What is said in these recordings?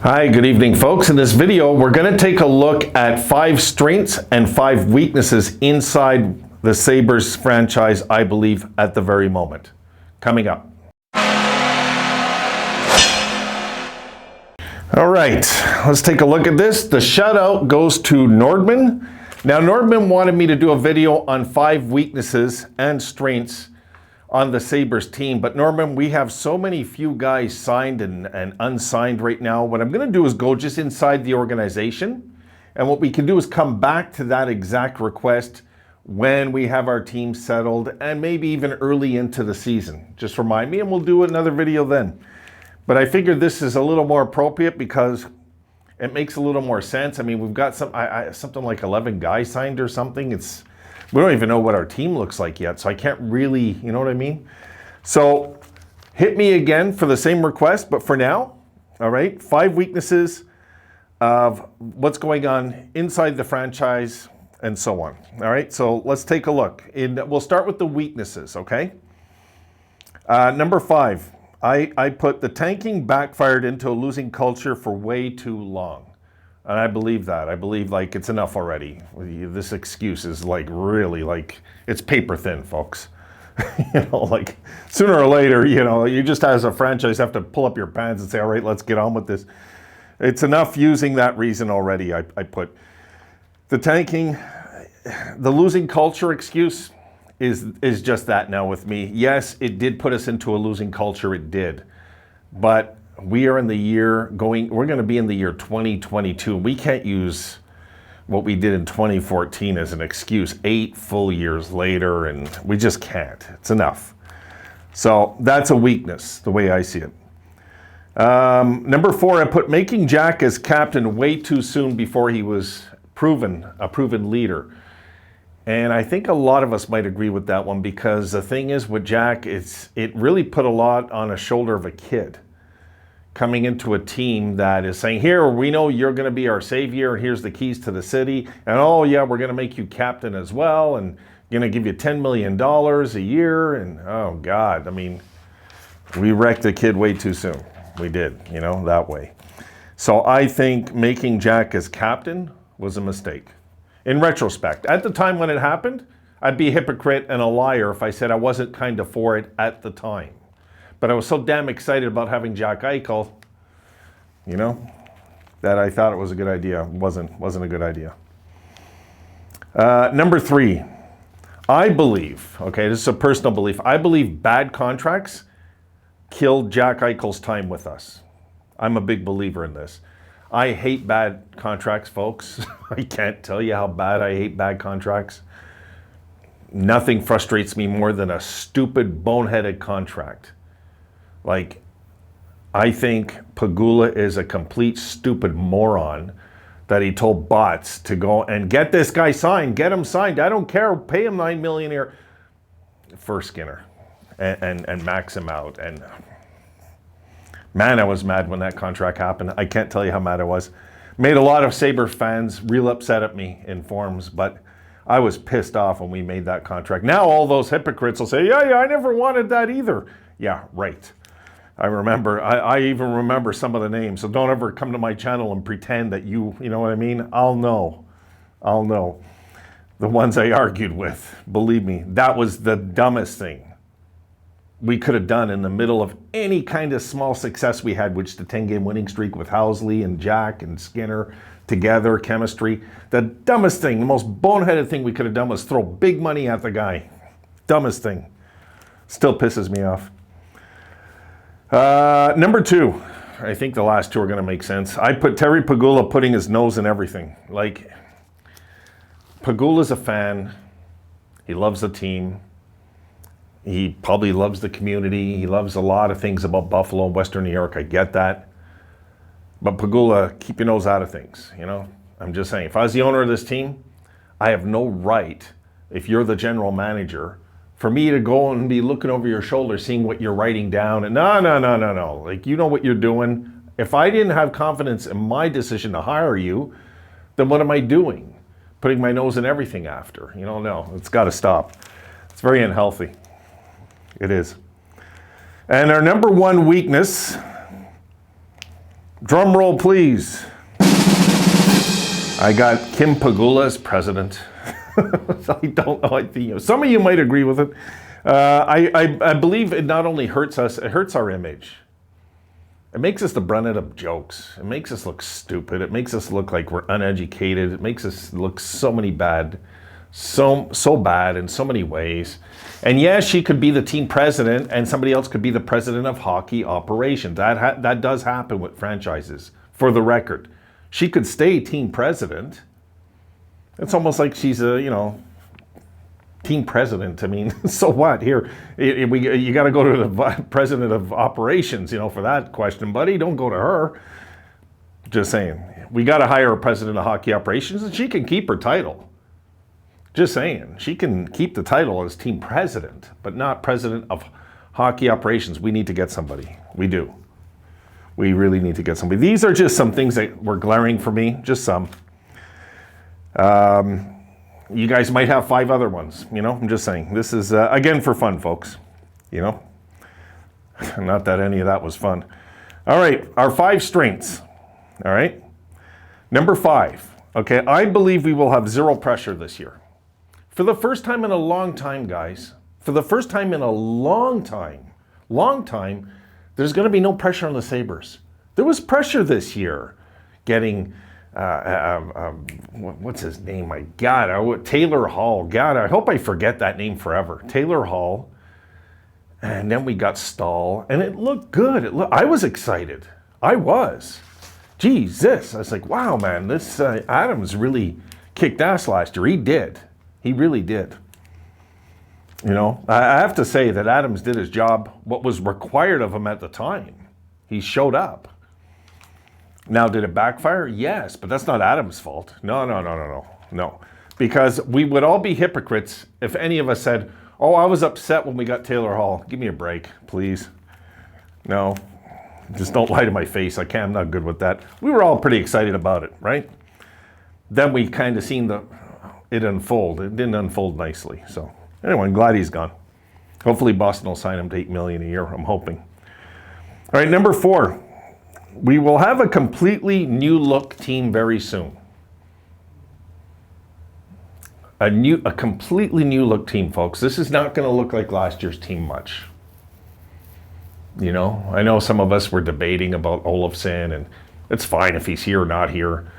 Hi, good evening, folks. In this video, we're going to take a look at 5 strengths and 5 weaknesses inside the Sabres franchise, I believe, at the very moment. Coming up. All right, let's take a look at this. The shout out goes to Nordman. Now, Nordman wanted me to do a video on 5 weaknesses and strengths on the Sabres team. But Norman, we have so many few guys signed and unsigned right now. What I'm going to do is go just inside the organization. And what we can do is come back to that exact request when we have our team settled and maybe even early into the season. Just remind me and we'll do another video then. But I figured this is a little more appropriate because it makes a little more sense. I mean, we've got something like 11 guys signed or something. We don't even know what our team looks like yet, so I can't really, you know what I mean? So hit me again for the same request, but for now, all right, 5 weaknesses of what's going on inside the franchise and so on. All right, so let's take a look. We'll start with the weaknesses, okay? Number 5, I put the tanking backfired into a losing culture for way too long. And I believe that. I believe like it's enough already. This excuse is like really like, it's paper thin, folks. You know, like sooner or later, you know, you just as a franchise have to pull up your pants and say, all right, let's get on with this. It's enough using that reason already. I put the tanking, the losing culture excuse is just that now with me. Yes, it did put us into a losing culture. It did. But we are in the year we're going to be in the year 2022. We can't use what we did in 2014 as an excuse 8 full years later, and we just can't. It's enough. So that's a weakness, the way I see it. Number 4, I put making Jack as captain way too soon before he was a proven leader. And I think a lot of us might agree with that one because the thing is with Jack, it really put a lot on the shoulder of a kid. Coming into a team that is saying, here, we know you're going to be our savior, and here's the keys to the city, and oh yeah, we're going to make you captain as well, and going to give you $10 million a year, and oh God, I mean, we wrecked the kid way too soon. We did, you know, that way. So I think making Jack as captain was a mistake. In retrospect, at the time when it happened, I'd be a hypocrite and a liar if I said I wasn't kind of for it at the time. But I was so damn excited about having Jack Eichel, you know, that I thought it was a good idea. It wasn't a good idea. Number 3, I believe, okay, this is a personal belief, I believe bad contracts killed Jack Eichel's time with us. I'm a big believer in this. I hate bad contracts, folks. I can't tell you how bad I hate bad contracts. Nothing frustrates me more than a stupid, boneheaded contract. Like, I think Pegula is a complete stupid moron that he told Bots to go and get this guy signed, get him signed. I don't care, pay him $9 million a year for Skinner and max him out. And man, I was mad when that contract happened. I can't tell you how mad I was. Made a lot of Sabre fans real upset at me in forums, but I was pissed off when we made that contract. Now all those hypocrites will say, yeah, I never wanted that either. Yeah, right. I remember, I even remember some of the names, so don't ever come to my channel and pretend that you know what I mean? I'll know. The ones I argued with, believe me, that was the dumbest thing we could have done in the middle of any kind of small success we had, which the 10-game winning streak with Housley and Jack and Skinner together, chemistry. The dumbest thing, the most boneheaded thing we could have done was throw big money at the guy. Dumbest thing. Still pisses me off. Number 2, I think the last 2 are going to make sense. I put Terry Pegula putting his nose in everything. Like, Pegula's a fan. He loves the team. He probably loves the community. He loves a lot of things about Buffalo, Western New York. I get that. But Pegula, keep your nose out of things, you know? I'm just saying, if I was the owner of this team, I have no right, if you're the general manager, for me to go and be looking over your shoulder, seeing what you're writing down. And no. Like, you know what you're doing. If I didn't have confidence in my decision to hire you, then what am I doing? Putting my nose in everything after. You know, no, it's got to stop. It's very unhealthy. It is. And our number 1 weakness Drum roll, please. I got Kim Pagula as president. I don't know. I think some of you might agree with it. I believe it not only hurts us, it hurts our image. It makes us the brunt of jokes. It makes us look stupid. It makes us look like we're uneducated. It makes us look so bad in so many ways. And yes, she could be the team president and somebody else could be the president of hockey operations. That does happen with franchises, for the record. She could stay team president. It's almost like she's a, team president. I mean, so what? Here, you got to go to the president of operations, for that question, buddy. Don't go to her. Just saying. We got to hire a president of hockey operations, and she can keep her title. Just saying. She can keep the title as team president, but not president of hockey operations. We need to get somebody. We do. We really need to get somebody. These are just some things that were glaring for me, just some. You guys might have 5 other ones, I'm just saying. This is, again, for fun, folks, Not that any of that was fun. All right, our 5 strengths, all right? Number 5, okay, I believe we will have 0 pressure this year. For the first time in a long time, guys, for the first time in a long time, there's going to be no pressure on the Sabres. There was pressure this year getting, what's his name? My God, Taylor Hall. God, I hope I forget that name forever. Taylor Hall. And then we got Stahl, and it looked good. I was excited. I was. Jesus. I was like, wow, man, this Adams really kicked ass last year. He did. He really did. I have to say that Adams did his job, what was required of him at the time. He showed up. Now, did it backfire? Yes, but that's not Adams' fault. No. Because we would all be hypocrites if any of us said, oh, I was upset when we got Taylor Hall. Give me a break, please. No, just don't lie to my face. I'm not good with that. We were all pretty excited about it, right? Then we kind of seen it unfold. It didn't unfold nicely. So anyway, I'm glad he's gone. Hopefully Boston will sign him to $8 million a year, I'm hoping. All right, number 4. We will have a completely new look team very soon. A completely new look team, folks. This is not going to look like last year's team much. I know some of us were debating about Olofsson, and it's fine if he's here or not here.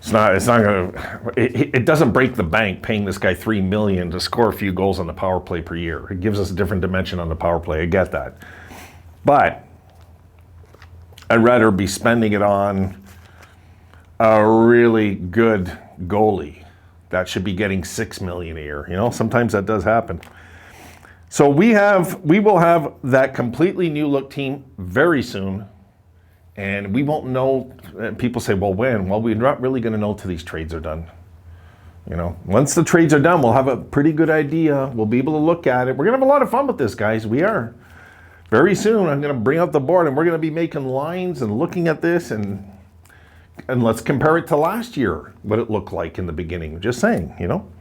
It's not going to. It doesn't break the bank paying this guy $3 million to score a few goals on the power play per year. It gives us a different dimension on the power play. I get that, but I'd rather be spending it on a really good goalie that should be getting $6 million a year. Sometimes that does happen. So we will have that completely new look team very soon, and we won't know. People say, well, when? Well, we're not really going to know till these trades are done. Once the trades are done, we'll have a pretty good idea. We'll be able to look at it. We're going to have a lot of fun with this, guys. We are. Very soon, I'm going to bring out the board, and we're going to be making lines and looking at this, and let's compare it to last year, what it looked like in the beginning. Just saying, All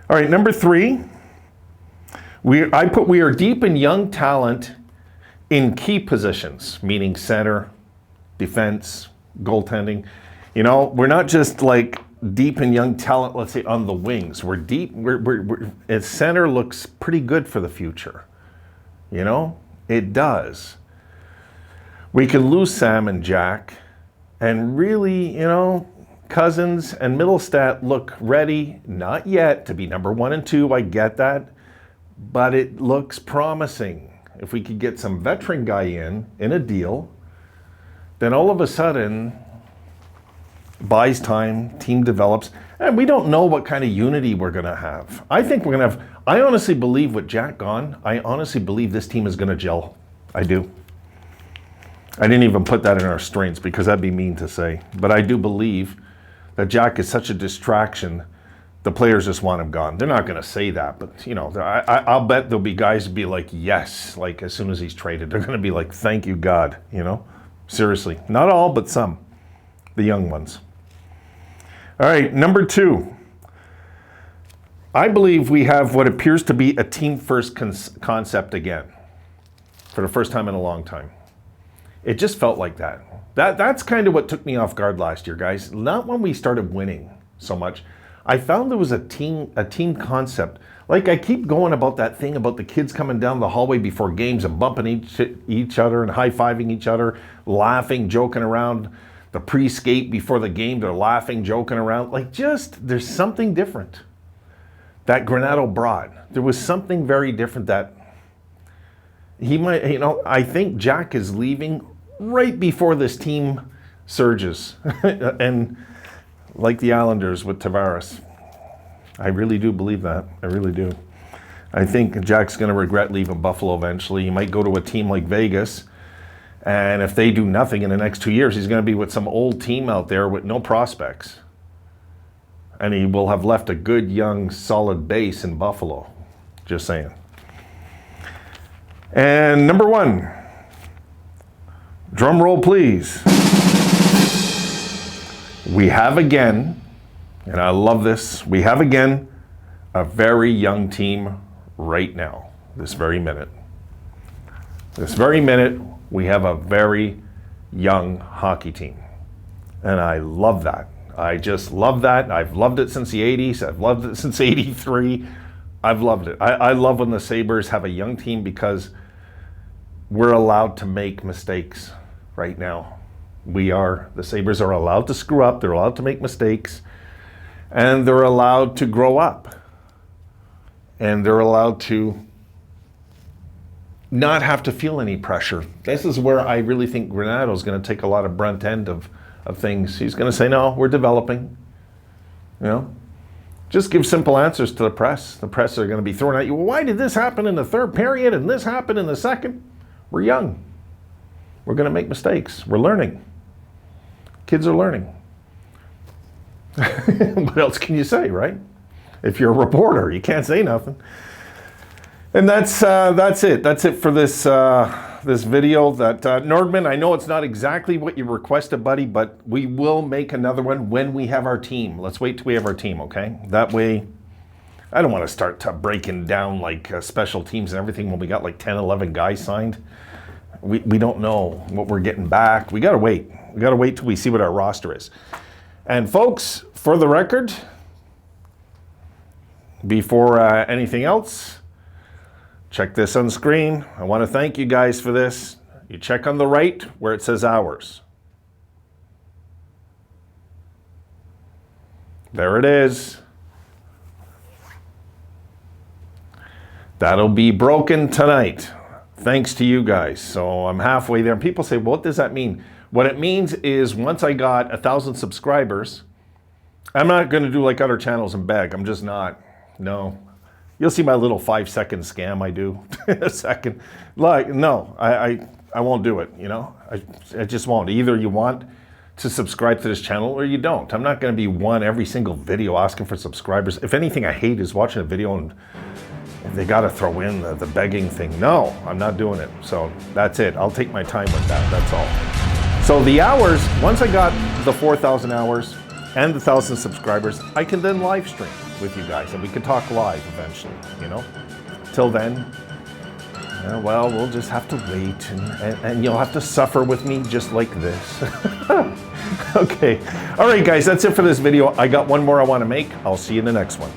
right, number 3, we are deep in young talent in key positions, meaning center, defense, goaltending. We're not just like deep in young talent, let's say, on the wings. We're deep. Center looks pretty good for the future. It does. We can lose Sam and Jack, and really, Cousins and Middlestat look ready, not yet, to be number 1 and 2. I get that, but it looks promising. If we could get some veteran guy in a deal, then all of a sudden, buys time, team develops, and we don't know what kind of unity we're going to have. I think we're going to have. I honestly believe with Jack gone, I honestly believe this team is going to gel. I do. I didn't even put that in our strengths because that'd be mean to say. But I do believe that Jack is such a distraction, the players just want him gone. They're not going to say that, but I'll bet there'll be guys who be like, yes, like as soon as he's traded. They're going to be like, thank you, God, Seriously. Not all, but some. The young ones. All right, number 2. I believe we have what appears to be a team-first concept again, for the first time in a long time. It just felt like that. That's kind of what took me off guard last year, guys. Not when we started winning so much. I found there was a team concept. Like, I keep going about that thing about the kids coming down the hallway before games and bumping each other and high-fiving each other, laughing, joking around. The pre-skate before the game, they're laughing, joking around. Like, just, there's something different that Granato brought. There was something very different that he might, I think Jack is leaving right before this team surges. And like the Islanders with Tavares. I really do believe that. I really do. I think Jack's going to regret leaving Buffalo eventually. He might go to a team like Vegas. And if they do nothing in the next 2 years, he's going to be with some old team out there with no prospects. And he will have left a good, young, solid base in Buffalo. Just saying. And number 1. Drum roll, please. We have again, and I love this, we have again a very young team right now, this very minute. This very minute, we have a very young hockey team. And I love that. I just love that. I've loved it since the 80s. I've loved it since 83. I've loved it. I love when the Sabres have a young team because we're allowed to make mistakes right now. The Sabres are allowed to screw up, they're allowed to make mistakes, and they're allowed to grow up. And they're allowed to not have to feel any pressure. This is where I really think Granato is going to take a lot of brunt end of things. He's going to say, no, we're developing. Just give simple answers to the press. The press are going to be throwing at you, well, why did this happen in the third period and this happened in the second? We're young. We're going to make mistakes. We're learning. Kids are learning. What else can you say, right? If you're a reporter, you can't say nothing. And that's it. That's it for this this video. That Nordman, I know it's not exactly what you requested, buddy, but we will make another one when we have our team. Let's wait till we have our team, okay? That way, I don't want to start breaking down like special teams and everything when we got like 10, 11 guys signed. We don't know what we're getting back. We got to wait. We got to wait till we see what our roster is. And folks, for the record, before anything else, check this on screen. I want to thank you guys for this. You check on the right where it says hours. There it is. That'll be broken tonight. Thanks to you guys. So I'm halfway there. And people say, well, what does that mean? What it means is once I got 1,000 subscribers, I'm not going to do like other channels and beg. I'm just not. No. You'll see my little 5-second scam I do in a second. Like, no, I won't do it, I just won't. Either you want to subscribe to this channel or you don't. I'm not going to be one every single video asking for subscribers. If anything I hate is watching a video and they got to throw in the begging thing. No, I'm not doing it. So that's it. I'll take my time with that. That's all. So the hours, once I got the 4,000 hours and the 1,000 subscribers, I can then live stream with you guys and we can talk live eventually, Till then, well, we'll just have to wait and you'll have to suffer with me just like this. Okay. All right, guys, that's it for this video. I got one more I want to make. I'll see you in the next one.